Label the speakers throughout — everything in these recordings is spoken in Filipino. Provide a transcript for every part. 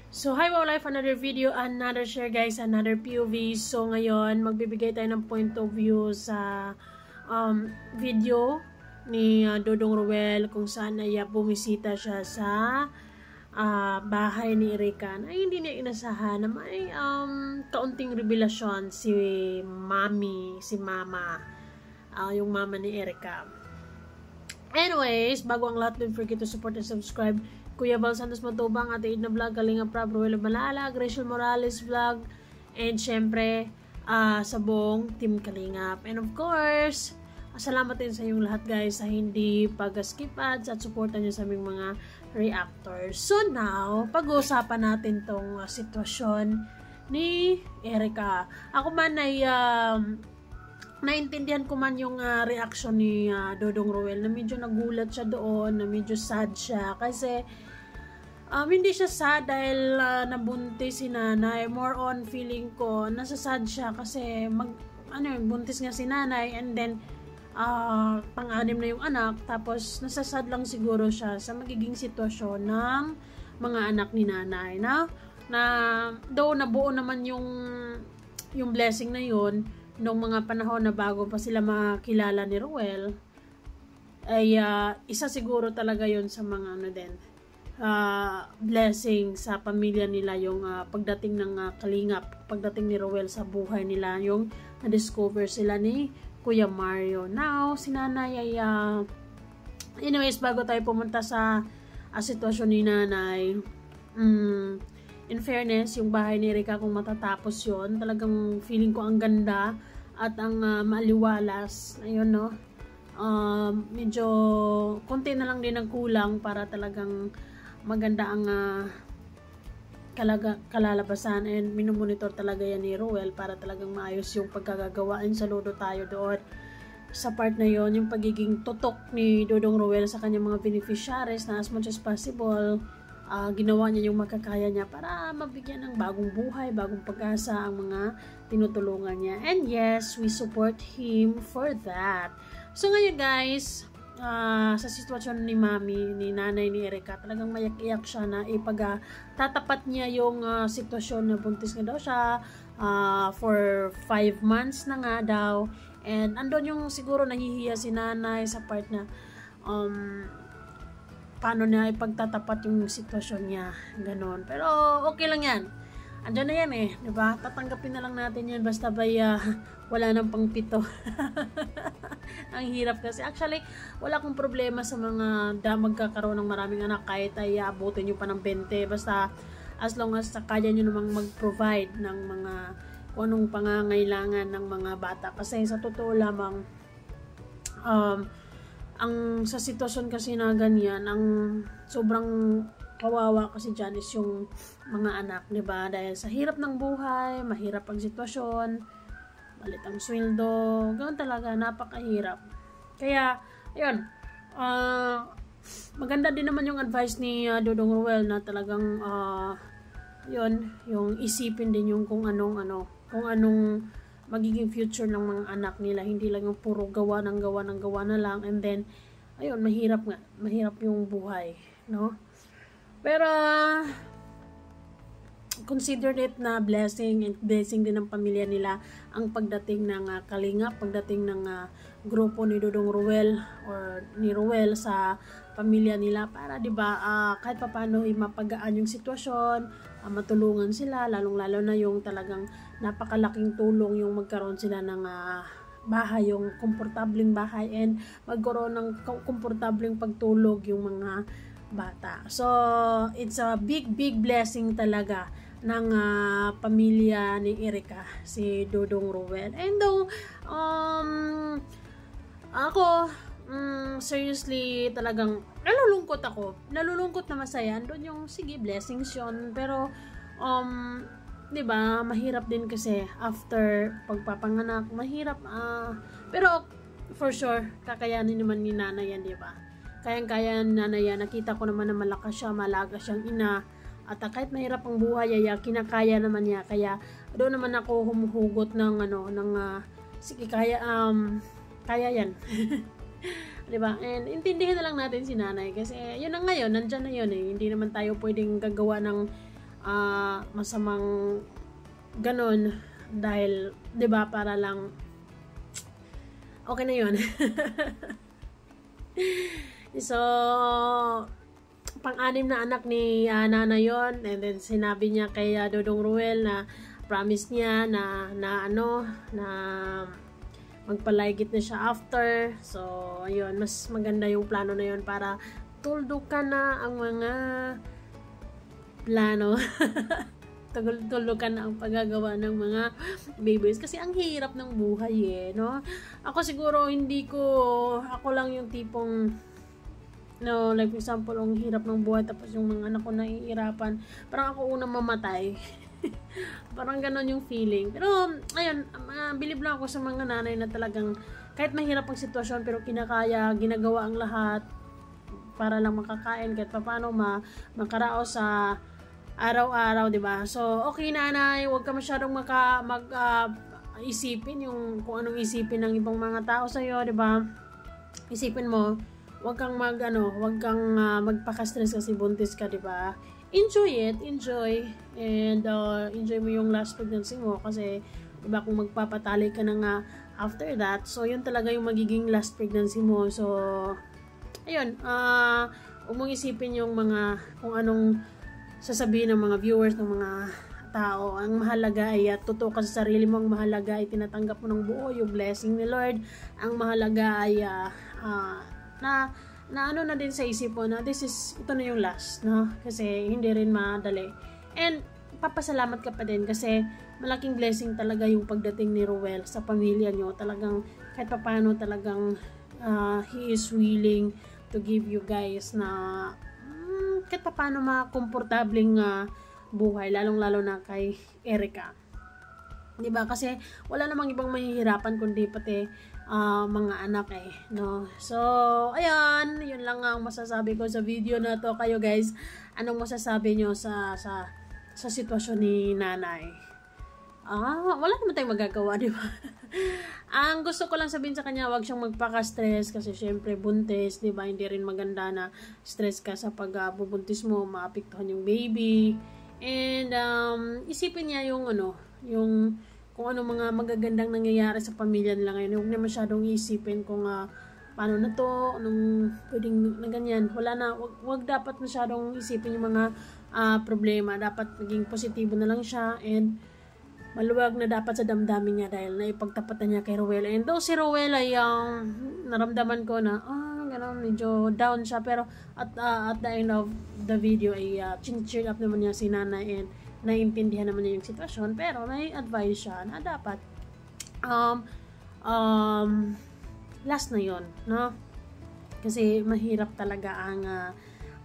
Speaker 1: So, hi wow life, another video, another share guys, another POV. So, ngayon, magbibigay tayo ng point of view sa video ni Dodong Ruel kung saan ay bumisita siya sa bahay ni Erika na hindi niya inasahan na may kaunting revelasyon si mama, yung mama ni Erika. Anyways, bago ang lahat, don't forget to support and subscribe. Kuya Val Santos Matubang, Ate Edna Vlog, Kalinga Prab, Ruel Malala, Rachel Morales Vlog, and syempre, sa buong Team Kalingap. And of course, salamat din sa inyong lahat guys sa hindi pag-skip ads at supportan nyo sa aming mga reactors. So now, pag-uusapan natin tong sitwasyon ni Erika. Ako man ay naintindihan ko man yung reaction ni Dodong Ruel na medyo nagulat siya doon, na medyo sad siya kasi hindi siya sad dahil nabuntis si nanay. More on feeling ko nasasad siya kasi buntis nga si nanay and then pang-anim na yung anak, tapos nasasad lang siguro siya sa magiging sitwasyon ng mga anak ni nanay na though nabuo naman yung blessing na yun nung mga panahon na bago pa sila makilala ni Ruel, ay isa siguro talaga yon sa mga blessing sa pamilya nila, yung pagdating ng Kalingap, pagdating ni Ruel sa buhay nila, yung na-discover sila ni Kuya Mario. Now, si nanay ay anyways, bago tayo pumunta sa sitwasyon ni nanay, in fairness, yung bahay ni Erika, kung matatapos yon, talagang feeling ko ang ganda at ang maliwalas. Ayun, no? Medyo konti na lang din ang kulang para talagang maganda ang kalalabasan, and minumonitor talaga yan ni Ruel para talagang maayos yung pagkagawaan. Saludo tayo doon sa part na yon, yung pagiging tutok ni Dodong Ruel sa kanyang mga beneficiaries na as much as possible ginawa niya yung makakaya niya para mabigyan ng bagong buhay, bagong pag-asa ang mga tinutulungan niya. And yes, we support him for that. So ngayon guys, sa sitwasyon ni mami, ni nanay ni Erika, talagang mayak-iyak siya na tatapat niya yung sitwasyon na buntis nga daw siya for 5 months na nga daw. And andun yung siguro nahihiya si nanay sa part na paano niya ipagtatapat yung sitwasyon niya, ganon. Pero okay lang yan, andyan na yan diba? Tatanggapin na lang natin yan basta wala nang pangpito. Ang hirap kasi. Actually, wala akong problema sa mga magkakaroon ng maraming anak, kahit ay abutin nyo pa ng 20, basta as long as kaya nyo namang mag-provide ng mga kung anong pangangailangan ng mga bata. Kasi sa totoo lamang, ang sa sitwasyon kasi na ganyan, ang sobrang kawawa kasi dyan is yung mga anak, diba? Dahil sa hirap ng buhay, mahirap ang sitwasyon, balit ang sweldo, ganoon talaga, napakahirap. Kaya, ayun, maganda din naman yung advice ni Dodong Ruel na talagang, yun, yung isipin din yung kung anong magiging future ng mga anak nila, hindi lang yung puro gawa na lang, and then ayun, mahirap yung buhay, no? Pero consider it na blessing, and blessing din ng pamilya nila ang pagdating ng Kalingap, pagdating ng grupo ni Dodong Ruel or ni Ruel sa pamilya nila para, di ba, kahit papaano mapagaan yung sitwasyon, matulungan sila, lalong-lalo na yung talagang napakalaking tulong yung magkaroon sila ng bahay, yung komportableng bahay, and magkaroon ng komportableng pagtulog yung mga bata. So, it's a big blessing talaga ng pamilya ni Erika, si Dodong Ruel. And though, ako, seriously, talagang nalulungkot na masaya. Doon yung, sige, blessings yun. Pero, diba, mahirap din kasi after pagpapanganak, mahirap, pero, for sure, kakayanin naman ni nanay yan, diba? Kayang-kaya ni nanay yan. Nakita ko naman na malakas siya, malaga siyang ina. At kahit mahirap ang buhay, kinakaya naman niya. Kaya, doon naman ako humuhugot ng, sige, kaya yan. Diba? And intindihin na lang natin si nanay kasi yun ang ngayon, nandyan na yun Hindi naman tayo pwedeng gagawa ng masamang ganon dahil 'di ba para lang okay na 'yon. So pang-anim na anak ni Nana yon, and then sinabi niya kay Dodong Ruel na promise niya na magpalaygit na siya after. So ayun, mas maganda yung plano na yon para tuldukan na ang mga plano. Tulukan na ang paggagawa ng mga babies kasi ang hirap ng buhay no. Ako siguro ako lang yung tipong like for example, ang hirap ng buhay tapos yung mga anak ko nahihirapan, parang ako unang mamatay. Parang ganon yung feeling. Pero ayun, believe lang ako sa mga nanay na talagang kahit mahirap ang sitwasyon pero kinakaya, ginagawa ang lahat para lang makakain kahit paano makaraos sa araw-araw, 'di ba? So, okay nanay, huwag ka masyadong isipin yung kung anong isipin ng ibang mga tao sa iyo, 'di ba? Isipin mo, huwag kang magpaka-stress kasi buntis ka, 'di ba? Enjoy and enjoy mo yung last pregnancy mo kasi 'di ba kung magpapatali ka na nga after that, so yun talaga yung magiging last pregnancy mo. So, ayun, huwag mong isipin yung kung anong sasabihin ng mga viewers, ng mga tao. Ang mahalaga ay totoo ka sa sarili mo. Ang mahalaga ay tinatanggap mo ng buo yung blessing ni Lord. Ang mahalaga ay na din sa isip mo na ito na yung last, no? Kasi hindi rin madali. And papasalamat ka pa din kasi malaking blessing talaga yung pagdating ni Ruel sa pamilya nyo. Talagang kahit paano talagang he is willing to give you guys na kahit paano komportabling buhay, lalong-lalo na kay Erica. 'Di ba? Kasi wala namang ibang mahihirapan kundi pati mga anak no? So, ayan, yun lang ang masasabi ko sa video na to. Kayo guys, anong masasabi nyo sa sitwasyon ni nanay? Wala naman tayong magagawa, di ba? Ang gusto ko lang sabihin sa kanya, wag siyang magpaka-stress kasi syempre buntis, di ba? Hindi rin maganda na stress ka sa pagbubuntis mo, maapektuhan yung baby. And isipin niya yung kung ano mga magagandang nangyayari sa pamilya nila ngayon. Huwag niya masyadong isipin kung paano na to, anong pwedeng na ganyan. Wala na, wag dapat masyadong isipin yung mga problema. Dapat maging positibo na lang siya and maluwag na dapat sa damdamin niya dahil naipagtapatan niya kay Ruel. And though si Ruel ay naramdaman ko na gano'n, medyo down siya, pero at the end of the video ay cheer up naman niya si nanay and naiintindihan naman niya yung sitwasyon, pero may advice siya na dapat last na yon, no? Kasi mahirap talaga ang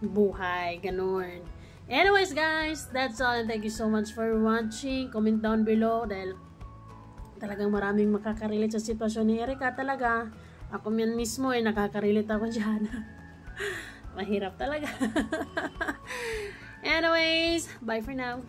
Speaker 1: buhay, gano'n. Anyways guys, that's all and thank you so much for watching. Comment down below dahil talagang maraming makakarelate sa sitwasyon ni Erica talaga. Ako yan mismo nakakarelate ako dyan. Mahirap talaga. Anyways, bye for now.